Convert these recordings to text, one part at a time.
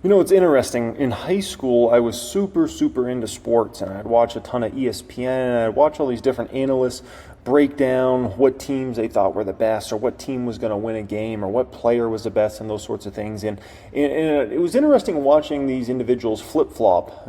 It's interesting. In high school, I was super, super into sports, and I'd watch a ton of ESPN, and I'd watch all these different analysts break down what teams they thought were the best, or what team was going to win a game, or what player was the best, and those sorts of things. And it was interesting watching these individuals flip-flop,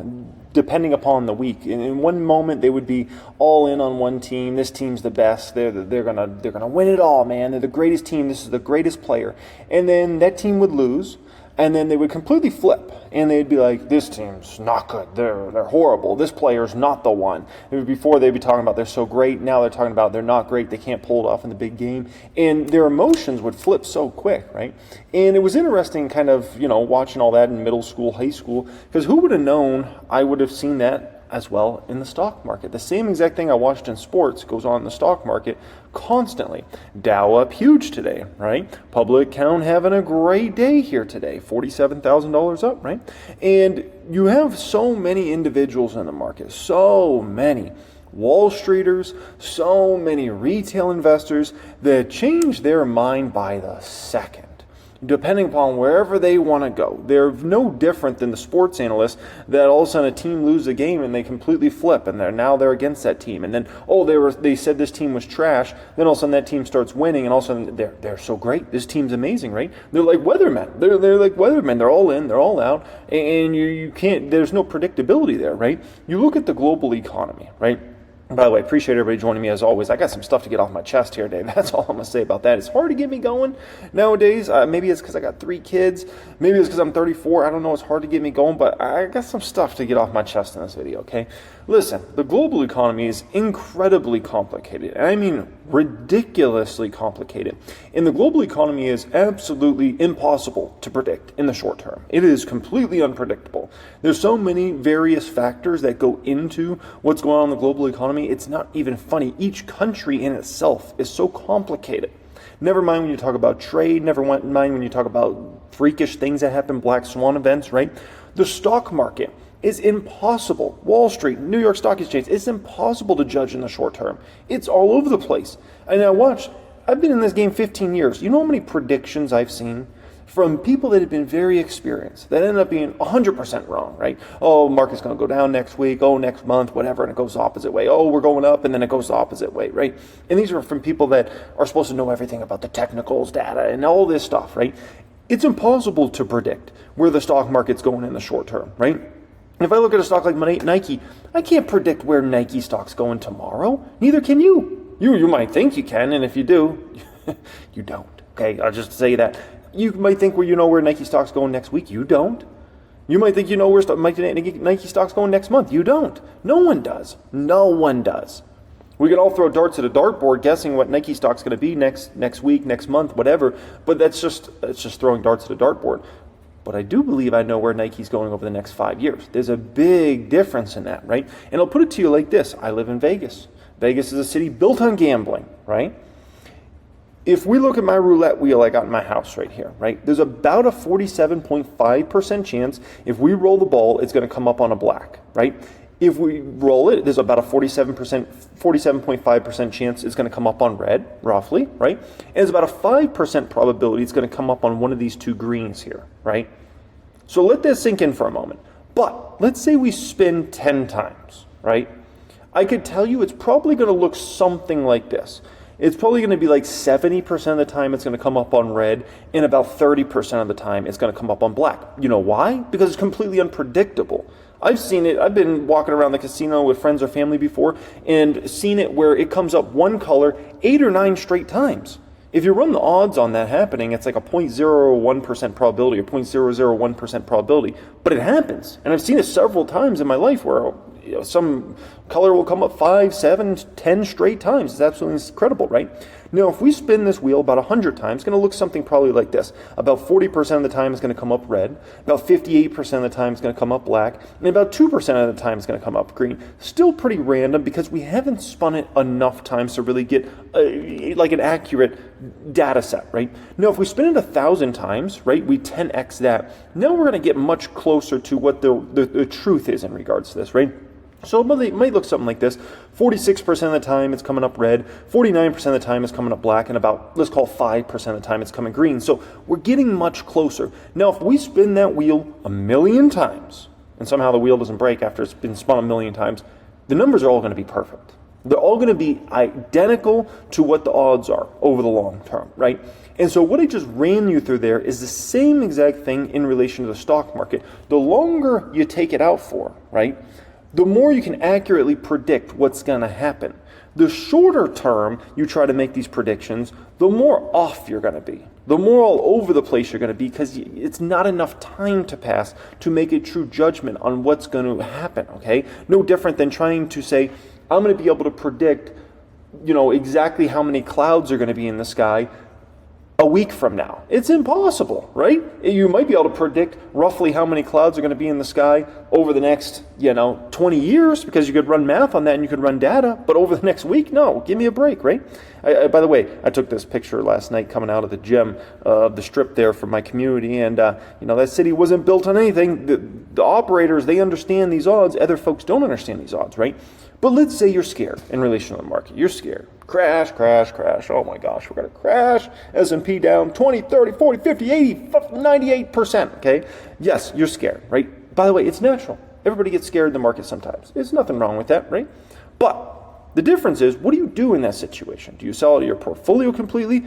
depending upon the week. In one moment, they would be all in on one team. This team's the best. They're gonna win it all, man. They're the greatest team. This is the greatest player. And then that team would lose. And then they would completely flip, and they'd be like, this team's not good, they're horrible, this player's not the one. Before they'd be talking about they're so great, now they're talking about they're not great, they can't pull it off in the big game. And their emotions would flip so quick, right? And it was interesting kind of, watching all that in middle school, high school, because who would have known I would have seen that as well in the stock market. The same exact thing I watched in sports goes on in the stock market constantly. Dow up huge today, right? Public account having a great day here today, $47,000 up, right? And you have so many individuals in the market, so many Wall Streeters, so many retail investors that change their mind by the second, depending upon wherever they want to go. They're no different than the sports analysts that all of a sudden a team loses a game and they completely flip, and they're against that team. And then, they said this team was trash. Then all of a sudden that team starts winning, and all of a sudden they're so great. This team's amazing, right? They're like weathermen. They're like weathermen. They're all in, they're all out, and you can't. There's no predictability there, right? You look at the global economy, right? By the way, appreciate everybody joining me as always. I got some stuff to get off my chest here, Dave. That's all I'm going to say about that. It's hard to get me going nowadays. Maybe it's because I got 3 kids. Maybe it's because I'm 34. I don't know. It's hard to get me going, but I got some stuff to get off my chest in this video, okay? Listen, the global economy is incredibly complicated. And I mean ridiculously complicated. And the global economy is absolutely impossible to predict in the short term. It is completely unpredictable. There's so many various factors that go into what's going on in the global economy. It's not even funny. Each country in itself is so complicated. Never mind when you talk about trade, never mind when you talk about freakish things that happen, black swan events, right? The stock market is impossible. Wall Street, New York Stock Exchange, it's impossible to judge in the short term. It's all over the place. And I've been in this game 15 years. You know how many predictions I've seen from people that have been very experienced that end up being 100% wrong, right? Oh, market's going to go down next week, next month, whatever, and it goes the opposite way. Oh, we're going up, and then it goes the opposite way, right? And these are from people that are supposed to know everything about the technicals, data, and all this stuff, right? It's impossible to predict where the stock market's going in the short term, right? If I look at a stock like Nike, I can't predict where Nike stock's going tomorrow. Neither can you. You might think you can, and if you do, you don't. Okay, I'll just say that. You might think where Nike stock's going next week. You don't. You might think you know where Nike stock's going next month. You don't. No one does. No one does. We can all throw darts at a dartboard guessing what Nike stock's going to be next week, next month, whatever. But it's just throwing darts at a dartboard. But I do believe I know where Nike's going over the next 5 years. There's a big difference in that, right? And I'll put it to you like this. I live in Vegas. Vegas is a city built on gambling, right? If we look at my roulette wheel I got in my house right here, right? There's about a 47.5% chance if we roll the ball, it's going to come up on a black, right? If we roll it, there's about a 47.5% chance it's going to come up on red, roughly, right? And there's about a 5% probability it's going to come up on one of these 2 greens here, right? So let this sink in for a moment. But let's say we spin 10 times, right? I could tell you it's probably going to look something like this. It's probably going to be like 70% of the time it's going to come up on red, and about 30% of the time it's going to come up on black. You know why? Because it's completely unpredictable. I've seen it. I've been walking around the casino with friends or family before and seen it where it comes up one color 8 or 9 straight times. If you run the odds on that happening, it's like a 0.01% probability or 0.001% probability. But it happens. And I've seen it several times in my life where some color will come up 5, 7, 10 straight times. It's absolutely incredible, right? Now, if we spin this wheel about 100 times, it's going to look something probably like this. About 40% of the time it's going to come up red. About 58% of the time it's going to come up black. And about 2% of the time it's going to come up green. Still pretty random because we haven't spun it enough times to really get like an accurate data set, right? Now, if we spin it 1,000 times, right, we 10x that. Now we're going to get much closer to what the truth is in regards to this, right? So it might look something like this. 46% of the time it's coming up red, 49% of the time it's coming up black, and about, let's call 5% of the time it's coming green. So we're getting much closer. Now, if we spin that wheel a million times, and somehow the wheel doesn't break after it's been spun a million times, the numbers are all going to be perfect. They're all going to be identical to what the odds are over the long term, right? And so what I just ran you through there is the same exact thing in relation to the stock market. The longer you take it out for, right, the more you can accurately predict what's going to happen. The shorter term you try to make these predictions, the more off you're going to be. The more all over the place you're going to be, because it's not enough time to pass to make a true judgment on what's going to happen, okay? No different than trying to say, I'm going to be able to predict, exactly how many clouds are going to be in the sky a week from now. It's impossible, right? You might be able to predict roughly how many clouds are going to be in the sky over the next, 20 years, because you could run math on that and you could run data, but over the next week, no, give me a break, right? By the way, I took this picture last night coming out of the gym of the strip there for my community, and, that city wasn't built on anything. The operators, they understand these odds. Other folks don't understand these odds, right? But let's say you're scared in relation to the market. You're scared. Crash, crash, crash. Oh my gosh, we're going to crash. S&P down 20, 30, 40, 50, 80, 98%. Okay? Yes, you're scared, right? By the way, it's natural. Everybody gets scared in the market sometimes. There's nothing wrong with that, right? But the difference is, what do you do in that situation? Do you sell out of your portfolio completely?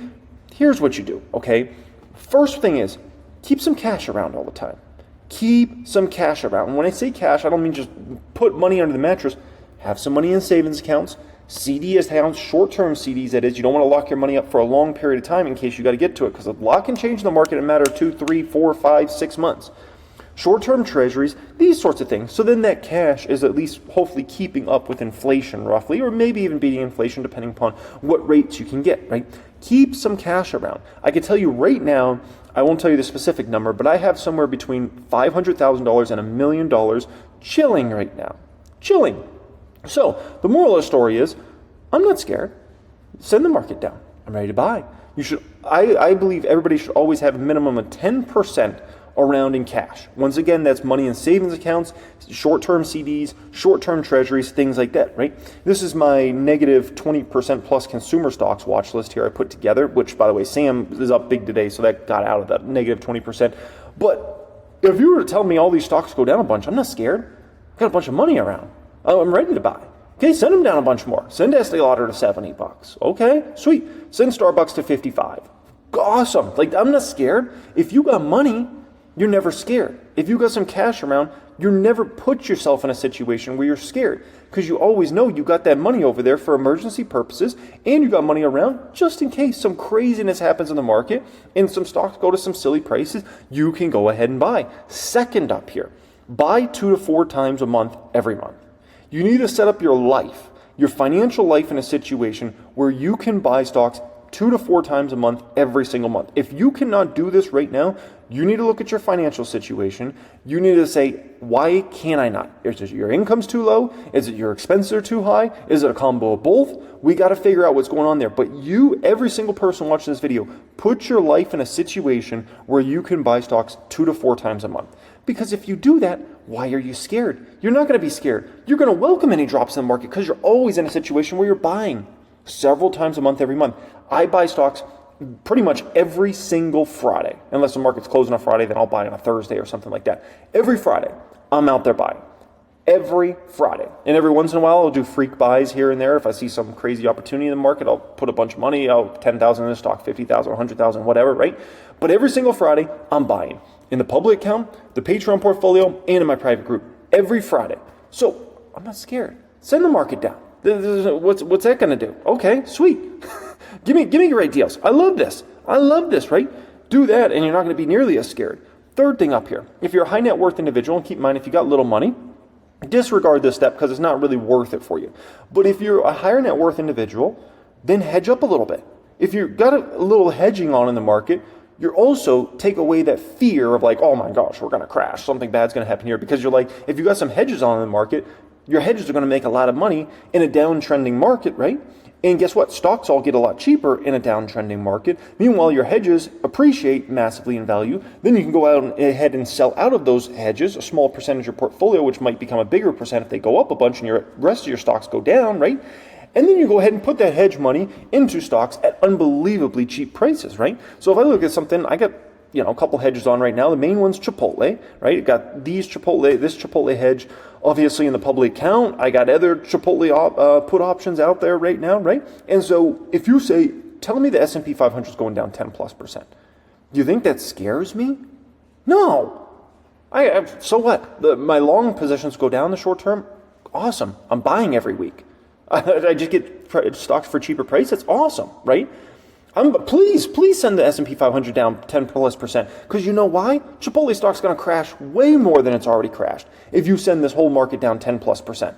Here's what you do, okay? First thing is, keep some cash around all the time. Keep some cash around. And when I say cash, I don't mean just put money under the mattress. Have some money in savings accounts, CD accounts, short-term CDs, that is. You don't want to lock your money up for a long period of time in case you got to get to it, because a lot can change in the market in a matter of 2, 3, 4, 5, 6 months. Short-term treasuries, these sorts of things. So then that cash is at least hopefully keeping up with inflation roughly, or maybe even beating inflation depending upon what rates you can get, right? Keep some cash around. I can tell you right now, I won't tell you the specific number, but I have somewhere between $500,000 and $1 million chilling right now. Chilling. So the moral of the story is, I'm not scared. Send the market down. I'm ready to buy. You should. I believe everybody should always have a minimum of 10% around in cash. Once again, that's money in savings accounts, short-term CDs, short-term treasuries, things like that, right? This is my negative 20% plus consumer stocks watch list here I put together, which, by the way, Sam is up big today, so that got out of that negative 20%. But if you were to tell me all these stocks go down a bunch, I'm not scared. I've got a bunch of money around. I'm ready to buy. Okay, send them down a bunch more. Send Estee Lauder to $70. Okay, sweet. Send Starbucks to 55. Awesome. I'm not scared. If you got money, you're never scared. If you got some cash around, you never put yourself in a situation where you're scared, because you always know you got that money over there for emergency purposes, and you got money around just in case some craziness happens in the market and some stocks go to some silly prices. You can go ahead and buy. Second up here, buy 2 to 4 times a month every month. You need to set up your life, your financial life, in a situation where you can buy stocks 2 to 4 times a month every single month. If you cannot do this right now, you need to look at your financial situation. You need to say, why can't I not? Is it your income's too low? Is it your expenses are too high? Is it a combo of both? We got to figure out what's going on there. But you, every single person watching this video, put your life in a situation where you can buy stocks 2 to 4 times a month. Because if you do that, why are you scared? You're not going to be scared. You're going to welcome any drops in the market, because you're always in a situation where you're buying several times a month every month. I buy stocks pretty much every single Friday. Unless the market's closed on a Friday, then I'll buy on a Thursday or something like that. Every Friday, I'm out there buying. Every Friday. And every once in a while, I'll do freak buys here and there. If I see some crazy opportunity in the market, I'll put a bunch of money, 10,000 in the stock, 50,000, 100,000, whatever, right? But every single Friday, I'm buying. In the public account, the Patreon portfolio, and in my private group. Every Friday. So, I'm not scared. Send the market down. What's that going to do? Okay, sweet. Give me great deals. I love this, right? Do that, and you're not going to be nearly as scared. Third thing up here, if you're a high net worth individual, and keep in mind, if you got little money, disregard this step because it's not really worth it for you. But if you're a higher net worth individual, then hedge up a little bit. If you've got a little hedging on in the market, you're also take away that fear of oh my gosh, we're going to crash. Something bad's going to happen here. Because you're if you got some hedges on in the market, Your hedges are going to make a lot of money in a downtrending market, right? And guess what? Stocks all get a lot cheaper in a downtrending market. Meanwhile, your hedges appreciate massively in value. Then you can go out ahead and sell out of those hedges, a small percentage of your portfolio, which might become a bigger percent if they go up a bunch and your rest of your stocks go down, right? And then you go ahead and put that hedge money into stocks at unbelievably cheap prices, right? So if I look at something, I got a couple hedges on right now. The main one's Chipotle, right? I got this Chipotle hedge, obviously in the public account. I got other Chipotle put options out there right now, right? And so if you say, tell me the S&P 500 is going down 10+%, do you think that scares me? No. So what? My long positions go down the short term. Awesome. I'm buying every week. I just get stocks for cheaper price. That's awesome, right? Please send the S&P 500 down 10+%, because you know why? Chipotle stock's going to crash way more than it's already crashed if you send this whole market down 10+%.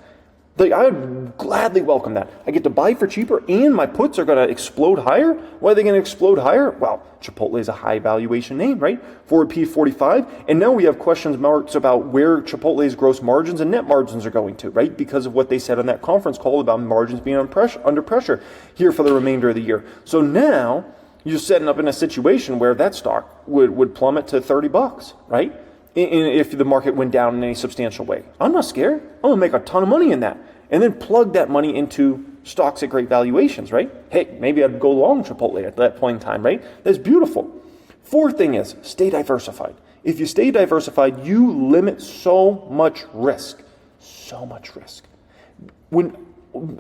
I would gladly welcome that. I get to buy for cheaper, and my puts are going to explode higher. Why are they going to explode higher? Well, Chipotle is a high valuation name, right? Forward P 45, and now we have question marks about where Chipotle's gross margins and net margins are going to, right? Because of what they said on that conference call about margins being under pressure here for the remainder of the year. So now you're setting up in a situation where that stock would plummet to $30, right? If the market went down in any substantial way. I'm not scared. I'm going to make a ton of money in that. And then plug that money into stocks at great valuations, right? Hey, maybe I'd go long Chipotle at that point in time, right? That's beautiful. Fourth thing is, stay diversified. If you stay diversified, you limit so much risk. So much risk. When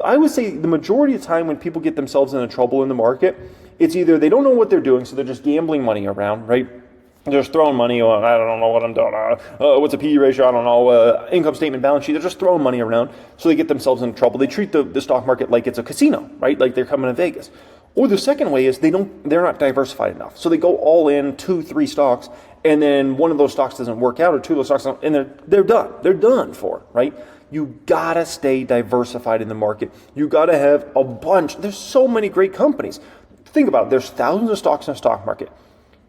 I would say the majority of the time when people get themselves into trouble in the market, it's either they don't know what they're doing, so they're just gambling money around, right? They're just throwing money on, I don't know what I'm doing. What's a PE ratio? I don't know. Income statement, balance sheet. They're just throwing money around, so they get themselves into trouble. They treat the stock market like it's a casino, right? Like they're coming to Vegas. Or the second way is they're not diversified enough. So they go all in 2-3 stocks, and then one of those stocks doesn't work out, or two of those stocks don't, and they're done. They're done for, right? You gotta stay diversified in the market. You gotta have a bunch. There's so many great companies. Think about it. There's thousands of stocks in the stock market.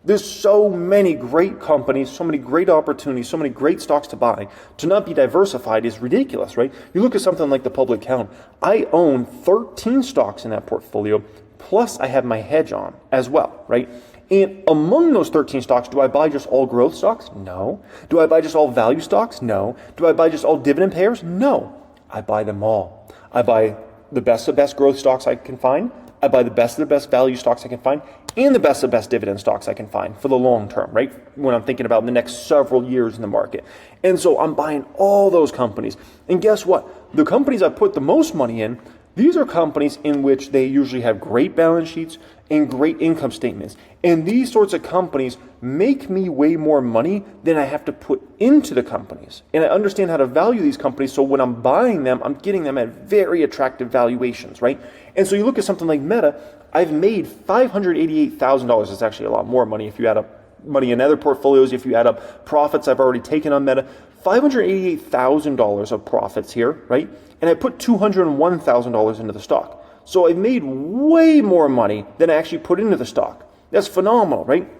There's so many great companies, so many great opportunities, so many great stocks to buy. To not be diversified is ridiculous, right? You look at something like the public account. I own 13 stocks in that portfolio, plus I have my hedge on as well, right? And among those 13 stocks, do I buy just all growth stocks? No. Do I buy just all value stocks? No. Do I buy just all dividend payers? No. I buy them all. I buy the best of best growth stocks I can find. I buy the best of the best value stocks I can find, and the best of best dividend stocks I can find for the long term, right? When I'm thinking about the next several years in the market. And so I'm buying all those companies. And guess what? The companies I put the most money in, these are companies in which they usually have great balance sheets and great income statements. And these sorts of companies make me way more money than I have to put into the companies. And I understand how to value these companies, so when I'm buying them, I'm getting them at very attractive valuations, right? And so you look at something like Meta, I've made $588,000. It's actually a lot more money if you add up money in other portfolios, if you add up profits I've already taken on Meta. $588,000 of profits here, right? And I put $201,000 into the stock. So I've made way more money than I actually put into the stock. That's phenomenal, right?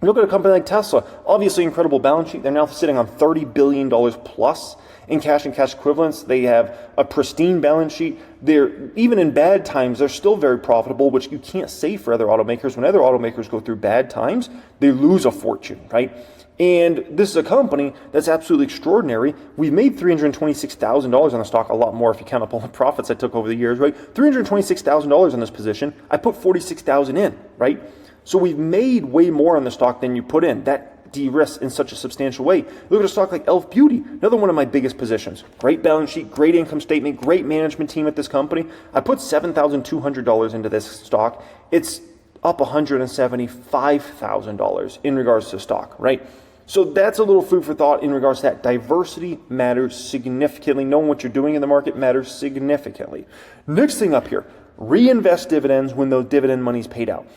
Look at a company like Tesla. Obviously, incredible balance sheet. They're now sitting on $30 billion plus in cash and cash equivalents. They have a pristine balance sheet. They're, even in bad times, they're still very profitable, which you can't say for other automakers. When other automakers go through bad times, they lose a fortune, right? And this is a company that's absolutely extraordinary. We've made $326,000 on the stock, a lot more if you count up all the profits I took over the years, right? $326,000 in this position. I put $46,000 in, right? So we've made way more on the stock than you put in. That de-risks in such a substantial way. Look at a stock like Elf Beauty, another one of my biggest positions. Great balance sheet, great income statement, great management team at this company. I put $7,200 into this stock. It's up $175,000 in regards to stock, right? So that's a little food for thought in regards to that. Diversity matters significantly. Knowing what you're doing in the market matters significantly. Next thing up here, reinvest dividends when those dividend money's paid out.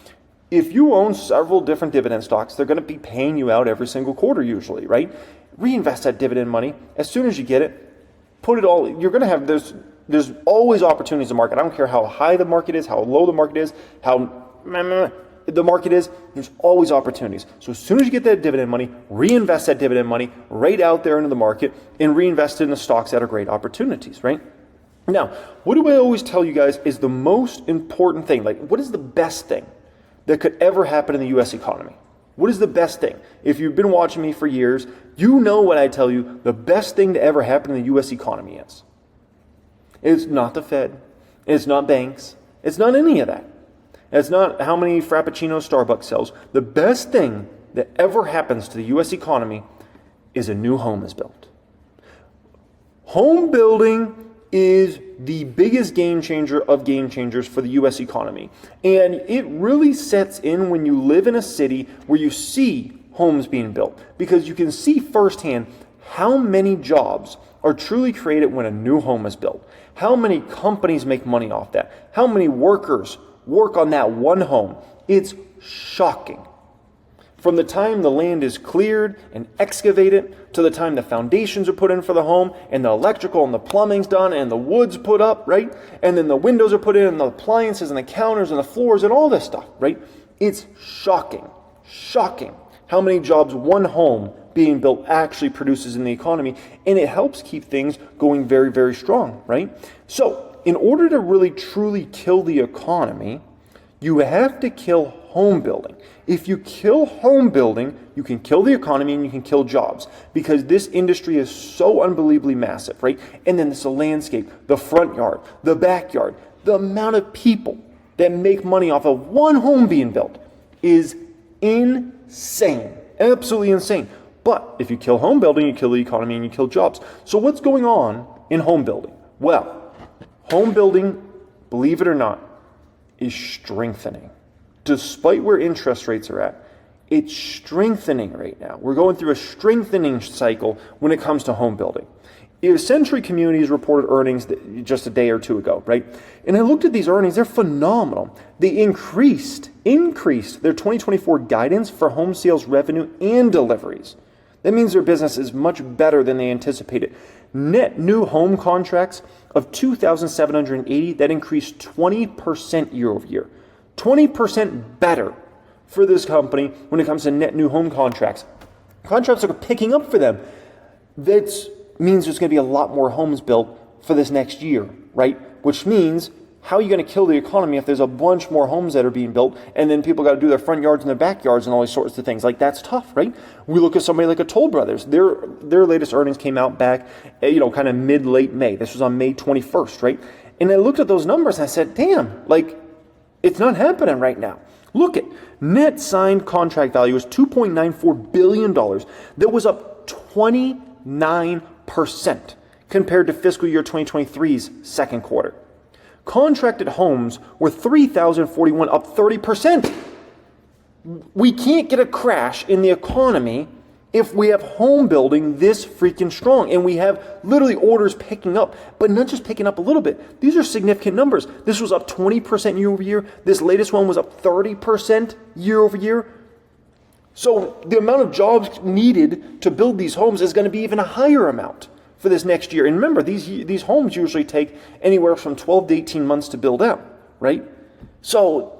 If you own several different dividend stocks, they're going to be paying you out every single quarter usually, right? Reinvest that dividend money as soon as you get it. Put it all, you're going to have, there's always opportunities in the market. I don't care how high the market is, how low the market is, how the market is, there's always opportunities. So as soon as you get that dividend money, reinvest that dividend money right out there into the market and reinvest it in the stocks that are great opportunities, right? Now, what do I always tell you guys is the most important thing? Like, what is the best thing that could ever happen in the U.S. economy? What is the best thing? If you've been watching me for years, you know what I tell you the best thing to ever happen in the U.S. economy is. It's not the Fed. It's not banks. It's not any of that. It's not how many Frappuccinos Starbucks sells. The best thing that ever happens to the U.S. economy is a new home is built. Home building is the biggest game changer of game changers for the U.S. economy. And it really sets in when you live in a city where you see homes being built, because you can see firsthand how many jobs are truly created when a new home is built. How many companies make money off that? How many workers work on that one home? It's shocking. From the time the land is cleared and excavated to the time the foundations are put in for the home and the electrical and the plumbing's done and the wood's put up, right? And then the windows are put in and the appliances and the counters and the floors and all this stuff, right? It's shocking how many jobs one home being built actually produces in the economy, and it helps keep things going very, very strong, right? So in order to really truly kill the economy, you have to kill home building. If you kill home building, you can kill the economy and you can kill jobs, because this industry is so unbelievably massive, right? And then there's the landscape, the front yard, the backyard, the amount of people that make money off of one home being built is insane, absolutely insane. But if you kill home building, you kill the economy and you kill jobs. So what's going on in home building? Well, home building, believe it or not, is strengthening. Despite where interest rates are at, it's strengthening right now. We're going through a strengthening cycle when it comes to home building. Century Communities reported earnings just a day or two ago, right? And I looked at these earnings, they're phenomenal. They increased their 2024 guidance for home sales revenue and deliveries. That means their business is much better than they anticipated. Net new home contracts of 2,780, that increased 20% year over year. 20% better for this company when it comes to net new home contracts. Contracts are picking up for them. That means there's going to be a lot more homes built for this next year, right? Which means, how are you going to kill the economy if there's a bunch more homes that are being built and then people got to do their front yards and their backyards and all these sorts of things? Like, that's tough, right? We look at somebody like a Toll Brothers. Their latest earnings came out back, kind of mid-late May. This was on May 21st, right? And I looked at those numbers and I said, damn, like, it's not happening right now. Look at net signed contract value is $2.94 billion. That was up 29% compared to fiscal year 2023's second quarter. Contracted homes were 3,041, up 30%. We can't get a crash in the economy if we have home building this freaking strong, and we have literally orders picking up, but not just picking up a little bit. These are significant numbers. This was up 20% year over year. This latest one was up 30% year over year. So the amount of jobs needed to build these homes is going to be even a higher amount for this next year. And remember, these homes usually take anywhere from 12 to 18 months to build out, right? So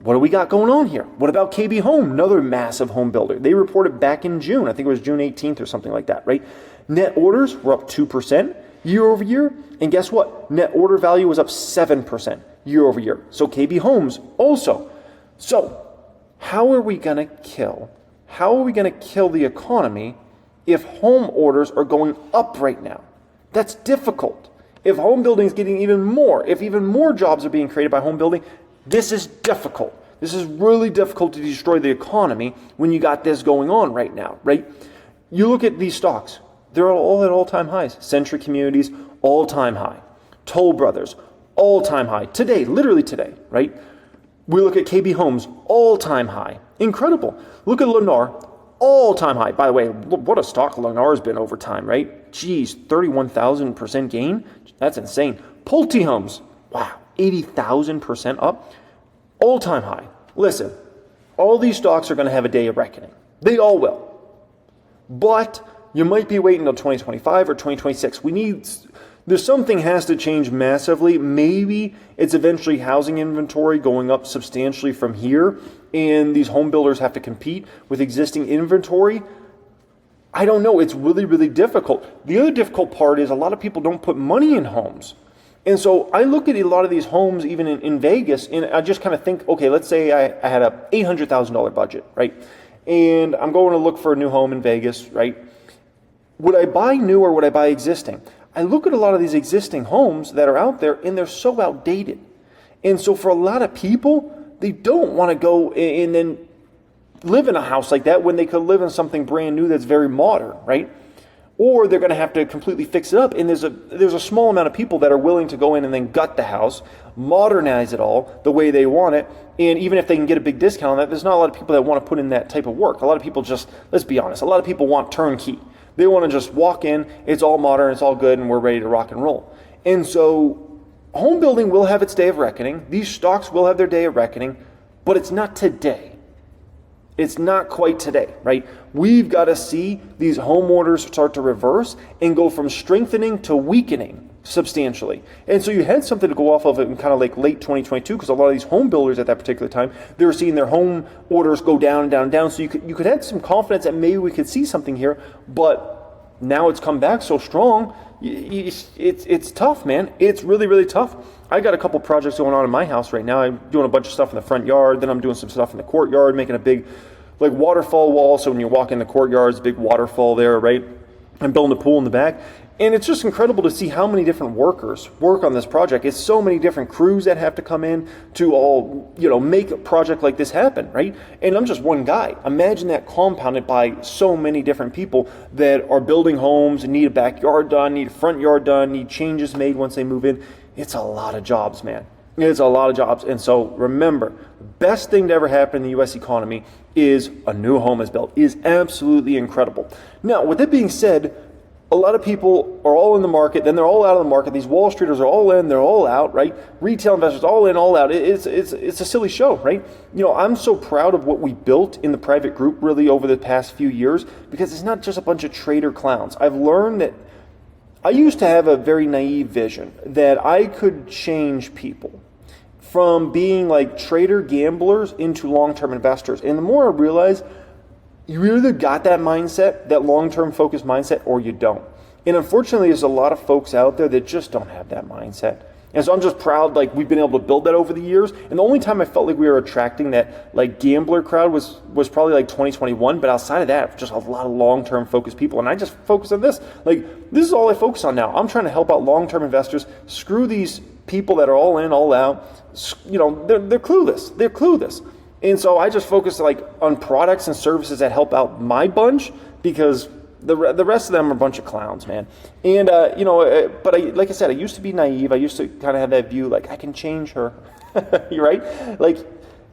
what do we got going on here? What about KB Home, another massive home builder? They reported back in June. I think it was June 18th or something like that, right? Net orders were up 2% year over year. And guess what? Net order value was up 7% year over year. So KB Homes also. So how are we going to kill the economy if home orders are going up right now? That's difficult. If home building is getting even more, if even more jobs are being created by home building, this is difficult. This is really difficult to destroy the economy when you got this going on right now, right? You look at these stocks. They're all at all-time highs. Century Communities, all-time high. Toll Brothers, all-time high. Today, literally today, right? We look at KB Homes, all-time high. Incredible. Look at Lennar, all-time high. By the way, what a stock Lennar has been over time, right? Geez, 31,000% gain. That's insane. Pulte Homes, wow, 80,000% up. All-time high. Listen, all these stocks are going to have a day of reckoning. They all will. But you might be waiting until 2025 or 2026. There's something has to change massively. Maybe it's eventually housing inventory going up substantially from here. and these home builders have to compete with existing inventory, I don't know. It's really, really difficult. The other difficult part is a lot of people don't put money in homes. And so I look at a lot of these homes, even in Vegas, and I just kind of think, okay, let's say I had a $800,000 budget, right? And I'm going to look for a new home in Vegas, right? Would I buy new or would I buy existing? I look at a lot of these existing homes that are out there, and they're so outdated. And so for a lot of people, they don't want to go and then live in a house like that when they could live in something brand new that's very modern, right? Or they're going to have to completely fix it up. And there's a small amount of people that are willing to go in and then gut the house, modernize it all the way they want it. And even if they can get a big discount on that, there's not a lot of people that want to put in that type of work. A lot of people just, let's be honest, a lot of people want turnkey. They want to just walk in, it's all modern, it's all good, and we're ready to rock and roll. And so home building will have its day of reckoning. These stocks will have their day of reckoning, but it's not today. It's not quite today, right? We've got to see these home orders start to reverse and go from strengthening to weakening substantially. And so you had something to go off of in kind of like late 2022, because a lot of these home builders at that particular time, they were seeing their home orders go down and down and down. So you could have some confidence that maybe we could see something here, but now it's come back so strong. It's tough, man. It's really, really tough. I got a couple projects going on in my house right now. I'm doing a bunch of stuff in the front yard. Then I'm doing some stuff in the courtyard, making a big like waterfall wall. So when you walk in the courtyard, it's a big waterfall there, right? I'm building a pool in the back. And it's just incredible to see how many different workers work on this project. It's so many different crews that have to come in to all, make a project like this happen, right? And I'm just one guy. Imagine that compounded by so many different people that are building homes and need a backyard done, need a front yard done, need changes made once they move in. It's a lot of jobs, man. It's a lot of jobs. And so remember, the best thing to ever happen in the U.S. economy is a new home is built. It is absolutely incredible. Now, with that being said, a lot of people are all in the market, then they're all out of the market. These Wall Streeters are all in, they're all out, right? Retail investors, all in, all out. It's a silly show, right? I'm so proud of what we built in the private group really over the past few years, because it's not just a bunch of trader clowns. I've learned that I used to have a very naive vision that I could change people from being like trader gamblers into long-term investors. And the more I realize, you either got that mindset, that long-term focused mindset, or you don't. And unfortunately, there's a lot of folks out there that just don't have that mindset. And so I'm just proud, like, we've been able to build that over the years. And the only time I felt like we were attracting that, like, gambler crowd was probably like 2021. But outside of that, just a lot of long-term focused people. And I just focus on this. Like, this is all I focus on now. I'm trying to help out long-term investors. Screw these people that are all in, all out. They're clueless. They're clueless. And so I just focus on products and services that help out my bunch, because the rest of them are a bunch of clowns, man. And but like I said, I used to be naive. I used to kind of have that view, like, I can change her. You're right, like,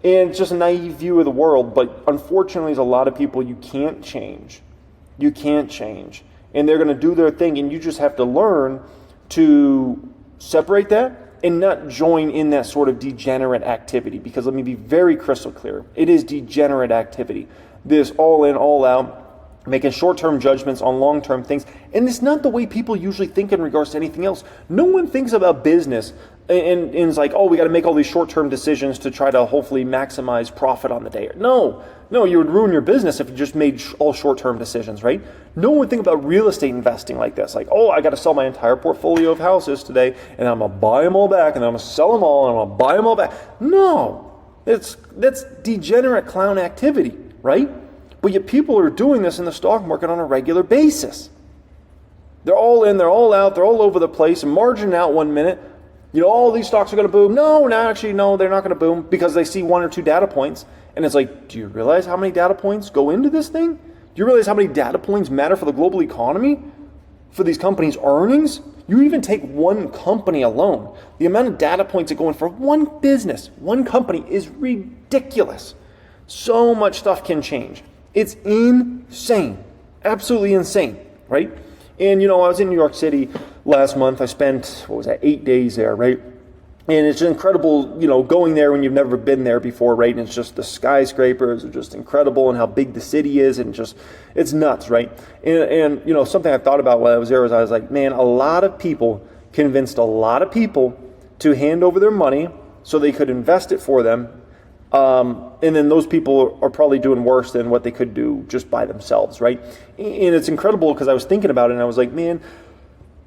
and just a naive view of the world. But unfortunately, there's a lot of people you can't change. You can't change, and they're going to do their thing, and you just have to learn to separate that and not join in that sort of degenerate activity. Because let me be very crystal clear. It is degenerate activity. This all in, all out, making short-term judgments on long-term things. And it's not the way people usually think in regards to anything else. No one thinks about business and it's like, oh, we got to make all these short-term decisions to try to hopefully maximize profit on the day. No, you would ruin your business if you just made all short-term decisions, right? No one would think about real estate investing like this. Like, oh, I got to sell my entire portfolio of houses today, and I'm going to buy them all back, and then I'm going to sell them all, and I'm going to buy them all back. No, that's degenerate clown activity, right? But yet people are doing this in the stock market on a regular basis. They're all in, they're all out, they're all over the place, and margining out one minute. All these stocks are going to boom. No, they're not going to boom, because they see one or two data points. And it's like, do you realize how many data points go into this thing? Do you realize how many data points matter for the global economy? For these companies' earnings? You even take one company alone. The amount of data points that go in for one business, one company, is ridiculous. So much stuff can change. It's insane. Absolutely insane, right? And, I was in New York City last month. I spent, 8 days there, right? And it's incredible, going there when you've never been there before, right? And it's just the skyscrapers are just incredible, and how big the city is, and just, it's nuts, right? And something I thought about while I was there was, I was like, man, a lot of people convinced a lot of people to hand over their money so they could invest it for them And then those people are probably doing worse than what they could do just by themselves, right? And it's incredible because I was thinking about it and I was like, man,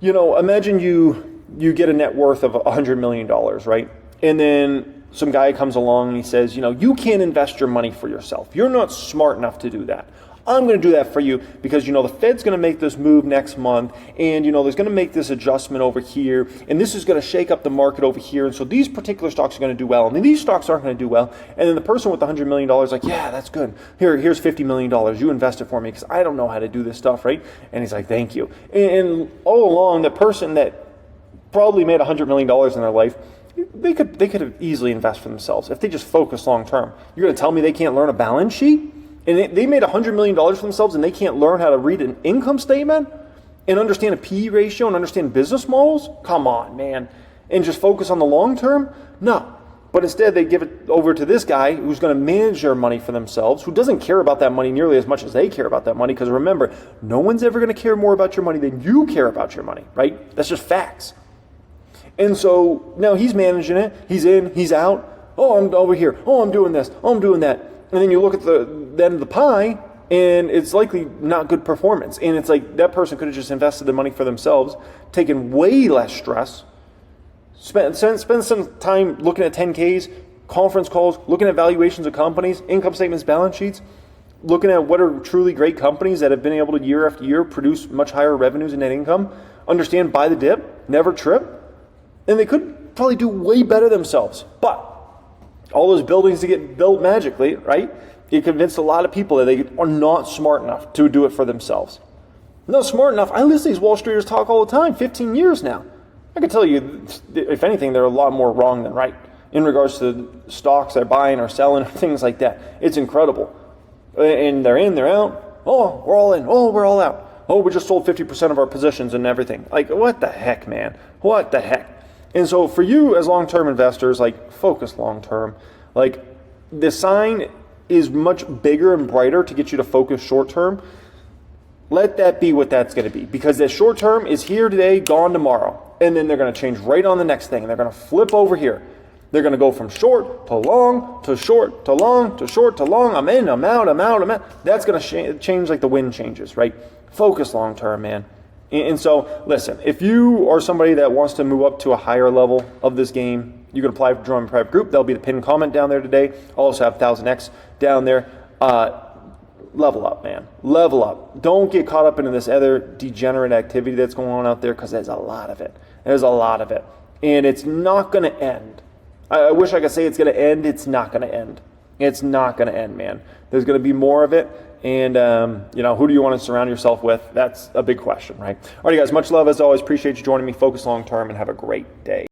imagine you get a net worth of $100 million, right? And then some guy comes along and he says, you can't invest your money for yourself. You're not smart enough to do that. I'm going to do that for you because, the Fed's going to make this move next month and, there's going to make this adjustment over here and this is going to shake up the market over here. And so these particular stocks are going to do well and then these stocks aren't going to do well. And then the person with the $100 million is like, yeah, that's good. Here's $50 million. You invest it for me because I don't know how to do this stuff, right? And he's like, thank you. And all along, the person that probably made $100 million in their life, they could have easily invested for themselves if they just focus long term. You're going to tell me they can't learn a balance sheet? And they made $100 million for themselves and they can't learn how to read an income statement and understand a PE ratio and understand business models? Come on, man. And just focus on the long term? No. But instead they give it over to this guy who's going to manage their money for themselves, who doesn't care about that money nearly as much as they care about that money. Because remember, no one's ever going to care more about your money than you care about your money, right? That's just facts. And so now he's managing it. He's in, he's out. Oh, I'm over here. Oh, I'm doing this. Oh, I'm doing that. And then you look at the end of the pie, and it's likely not good performance. And it's like that person could have just invested the money for themselves, taken way less stress, spend some time looking at 10Ks, conference calls, looking at valuations of companies, income statements, balance sheets, looking at what are truly great companies that have been able to year after year produce much higher revenues and net income, understand buy the dip, never trip, and they could probably do way better themselves. But all those buildings to get built magically, right? You convinced a lot of people that they are not smart enough to do it for themselves. Not smart enough. I listen to these Wall Streeters talk all the time, 15 years now. I can tell you, if anything, they're a lot more wrong than right in regards to stocks they're buying or selling, things like that. It's incredible. And they're in, they're out. Oh, we're all in. Oh, we're all out. Oh, we just sold 50% of our positions and everything. Like, what the heck, man? What the heck? And so for you as long-term investors, focus long-term. The sign is much bigger and brighter to get you to focus short-term. Let that be what that's going to be. Because the short-term is here today, gone tomorrow. And then they're going to change right on the next thing. And they're going to flip over here. They're going to go from short to long to short to long to short to long. I'm in, I'm out, I'm out, I'm out. That's going to change like the wind changes, right? Focus long-term, man. And so, listen, if you are somebody that wants to move up to a higher level of this game, you can apply for join my private group. There'll be the pinned comment down there today. I'll also have 1000X down there. Level up, man. Level up. Don't get caught up into this other degenerate activity that's going on out there because there's a lot of it. There's a lot of it. And it's not going to end. I wish I could say it's going to end. It's not going to end. It's not going to end, man. There's going to be more of it. And, who do you want to surround yourself with? That's a big question, right? All right, guys, much love as always. Appreciate you joining me. Focus long term and have a great day.